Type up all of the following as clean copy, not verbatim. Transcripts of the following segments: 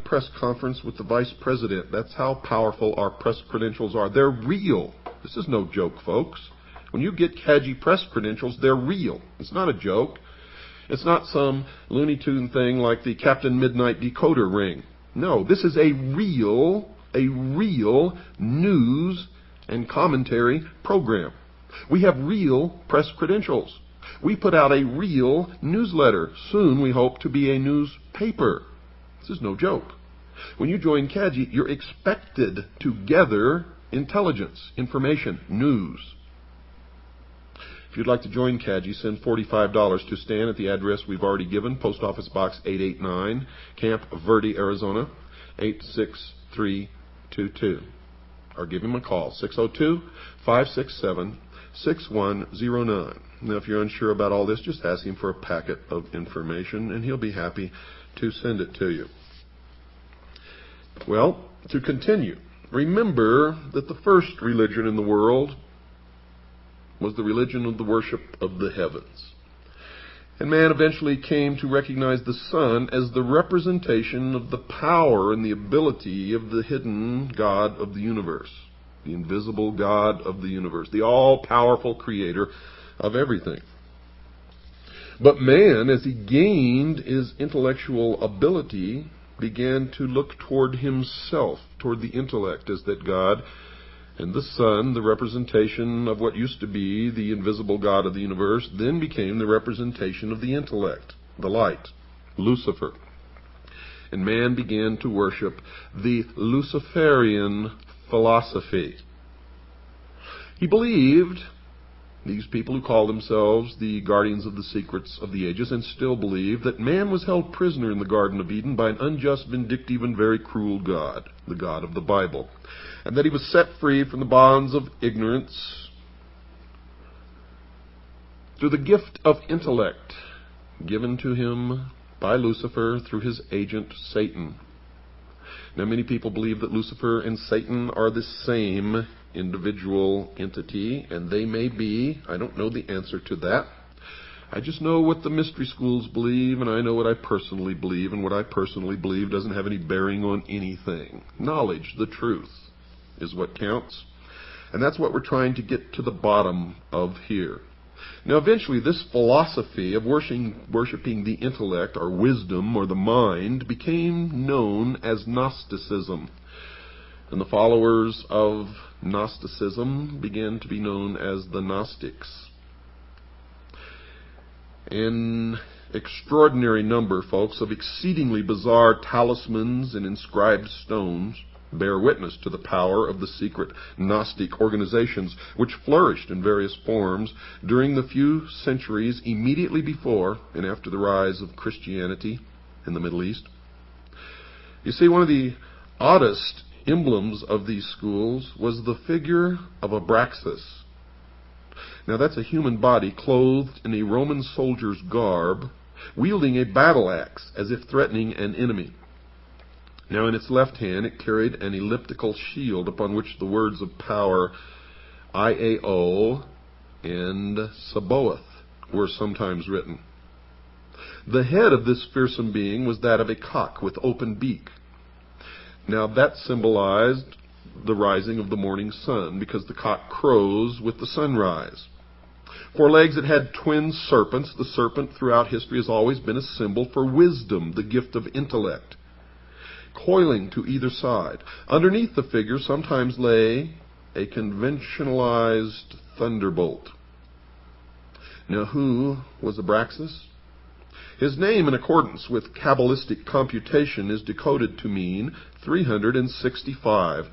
press conference with the vice president. That's how powerful our press credentials are. They're real. This is no joke, folks. When you get CAGI press credentials, they're real. It's not a joke. It's not some Looney Tune thing like the Captain Midnight decoder ring. No, this is a real news and commentary program. We have real press credentials. We put out a real newsletter. Soon we hope to be a newspaper. This is no joke. When you join CAGI, you're expected to gather intelligence, information, news. If you'd like to join CAGI, send $45 to Stan at the address we've already given, Post Office Box 889, Camp Verde, Arizona, 86322. Or give him a call, 602-567-6109. Now, if you're unsure about all this, just ask him for a packet of information, and he'll be happy to send it to you. Well, to continue, remember that the first religion in the world was the religion of the worship of the heavens. And man eventually came to recognize the sun as the representation of the power and the ability of the hidden God of the universe, the invisible God of the universe, the all-powerful creator of everything. But man, as he gained his intellectual ability, began to look toward himself, toward the intellect as that God, and the sun, the representation of what used to be the invisible God of the universe, then became the representation of the intellect, the light, Lucifer. And man began to worship the Luciferian philosophy. He believed, these people who call themselves the guardians of the secrets of the ages, and still believe, that man was held prisoner in the Garden of Eden by an unjust, vindictive, and very cruel God, the God of the Bible, and that he was set free from the bonds of ignorance through the gift of intellect given to him by Lucifer through his agent Satan. Now, many people believe that Lucifer and Satan are the same individual entity, and they may be. I don't know the answer to that. I just know what the mystery schools believe, and I know what I personally believe, and what I personally believe doesn't have any bearing on anything. Knowledge, the truth, is what counts, and that's what we're trying to get to the bottom of here. Now, eventually, this philosophy of worshiping the intellect, or wisdom, or the mind, became known as Gnosticism. And the followers of Gnosticism began to be known as the Gnostics. An extraordinary number, folks, of exceedingly bizarre talismans and inscribed stones bear witness to the power of the secret Gnostic organizations which flourished in various forms during the few centuries immediately before and after the rise of Christianity in the Middle East. You see, one of the oddest emblems of these schools was the figure of Abraxas. Now, that's a human body clothed in a Roman soldier's garb, wielding a battle axe as if threatening an enemy. Now, in its left hand, it carried an elliptical shield upon which the words of power Iao and Sabaoth were sometimes written. The head of this fearsome being was that of a cock with open beak. Now, that symbolized the rising of the morning sun, because the cock crows with the sunrise. For legs, it had twin serpents. The serpent throughout history has always been a symbol for wisdom, the gift of intellect, coiling to either side. Underneath the figure sometimes lay a conventionalized thunderbolt. Now, who was Abraxas? His name, in accordance with Kabbalistic computation, is decoded to mean 365.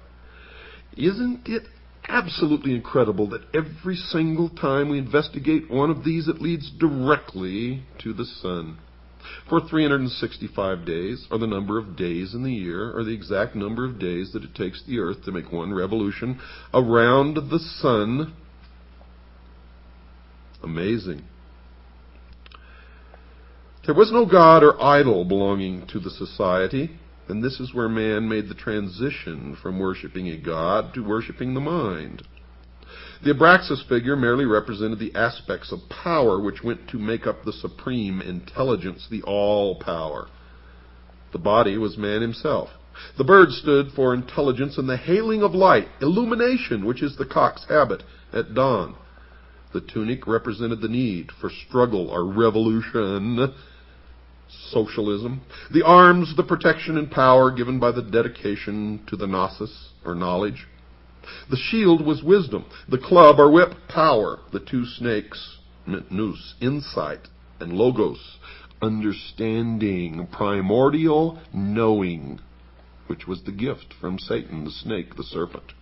Isn't it absolutely incredible that every single time we investigate one of these, it leads directly to the sun? For 365 days are the number of days in the year, or the exact number of days that it takes the earth to make one revolution around the sun. Amazing. There was no god or idol belonging to the society, and this is where man made the transition from worshiping a god to worshiping the mind. The Abraxas figure merely represented the aspects of power which went to make up the supreme intelligence, the all-power. The body was man himself. The bird stood for intelligence and the hailing of light, illumination, which is the cock's habit at dawn. The tunic represented the need for struggle or revolution, socialism. The arms, the protection and power given by the dedication to the gnosis, or knowledge. The shield was wisdom. The club or whip, power. The two snakes meant nous, insight, and logos, understanding, primordial knowing, which was the gift from Satan, the snake, the serpent.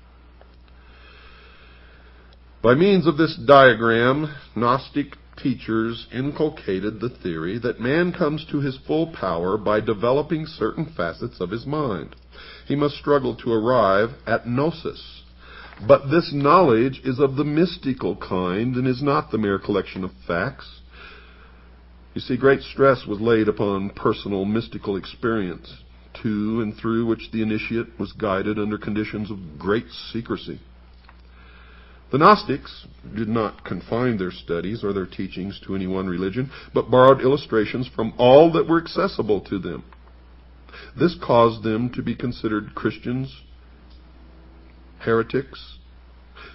By means of this diagram, Gnostic teachers inculcated the theory that man comes to his full power by developing certain facets of his mind. He must struggle to arrive at gnosis. But this knowledge is of the mystical kind and is not the mere collection of facts. You see, great stress was laid upon personal mystical experience, to and through which the initiate was guided under conditions of great secrecy. The Gnostics did not confine their studies or their teachings to any one religion, but borrowed illustrations from all that were accessible to them. This caused them to be considered Christians, heretics,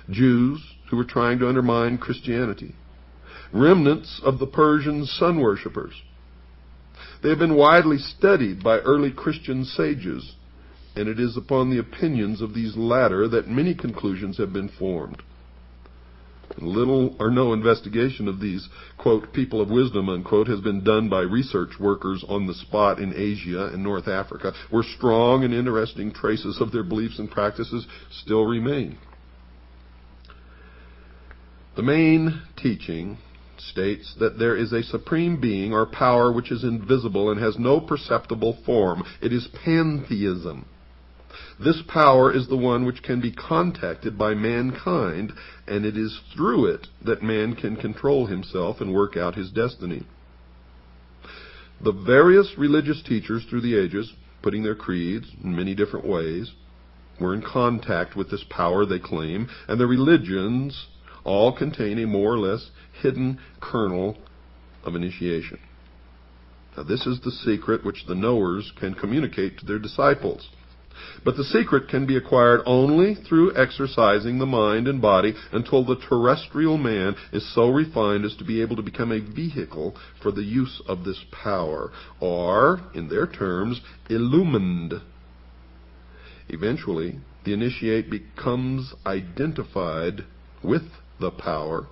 Jews who were trying to undermine Christianity, remnants of the Persian sun worshippers. They have been widely studied by early Christian sages, and it is upon the opinions of these latter that many conclusions have been formed. Little or no investigation of these, quote, people of wisdom, unquote, has been done by research workers on the spot in Asia and North Africa, where strong and interesting traces of their beliefs and practices still remain. The main teaching states that there is a supreme being or power which is invisible and has no perceptible form. It is pantheism. This power is the one which can be contacted by mankind, and it is through it that man can control himself and work out his destiny. The various religious teachers through the ages, putting their creeds in many different ways, were in contact with this power they claim, and the religions all contain a more or less hidden kernel of initiation. Now, this is the secret which the knowers can communicate to their disciples. But the secret can be acquired only through exercising the mind and body until the terrestrial man is so refined as to be able to become a vehicle for the use of this power, or, in their terms, illumined. Eventually, the initiate becomes identified with the power,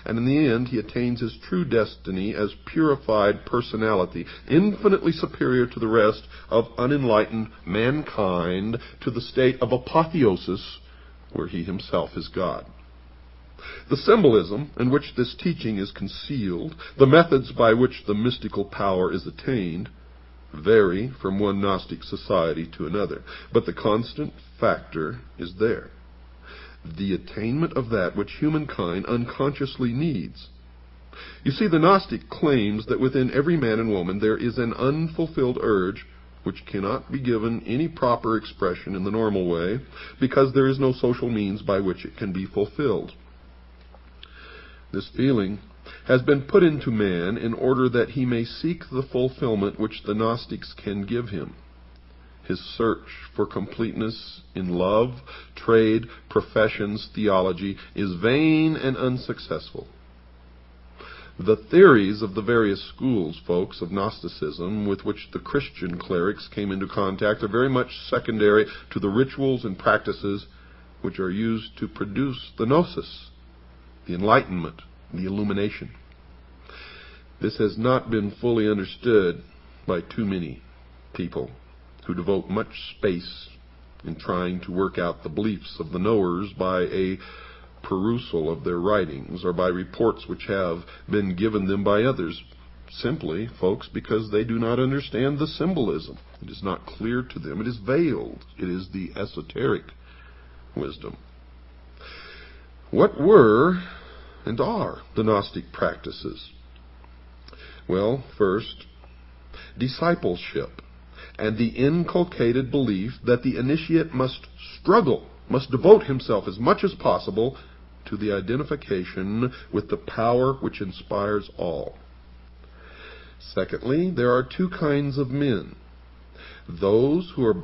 and in the end he attains his true destiny as purified personality, infinitely superior to the rest of unenlightened mankind, to the state of apotheosis, where he himself is God. The symbolism in which this teaching is concealed, the methods by which the mystical power is attained, vary from one Gnostic society to another, but the constant factor is there: the attainment of that which humankind unconsciously needs. You see, the Gnostic claims that within every man and woman there is an unfulfilled urge which cannot be given any proper expression in the normal way, because there is no social means by which it can be fulfilled. This feeling has been put into man in order that he may seek the fulfillment which the Gnostics can give him. His search for completeness in love, trade, professions, theology is vain and unsuccessful. The theories of the various schools, folks, of Gnosticism with which the Christian clerics came into contact are very much secondary to the rituals and practices which are used to produce the gnosis, the enlightenment, the illumination. This has not been fully understood by too many people who devote much space in trying to work out the beliefs of the knowers by a perusal of their writings or by reports which have been given them by others, simply, folks, because they do not understand the symbolism. It is not clear to them. It is veiled. It is the esoteric wisdom. What were and are the Gnostic practices? Well, first, discipleship, and the inculcated belief that the initiate must struggle, must devote himself as much as possible to the identification with the power which inspires all. Secondly, there are two kinds of men: those who are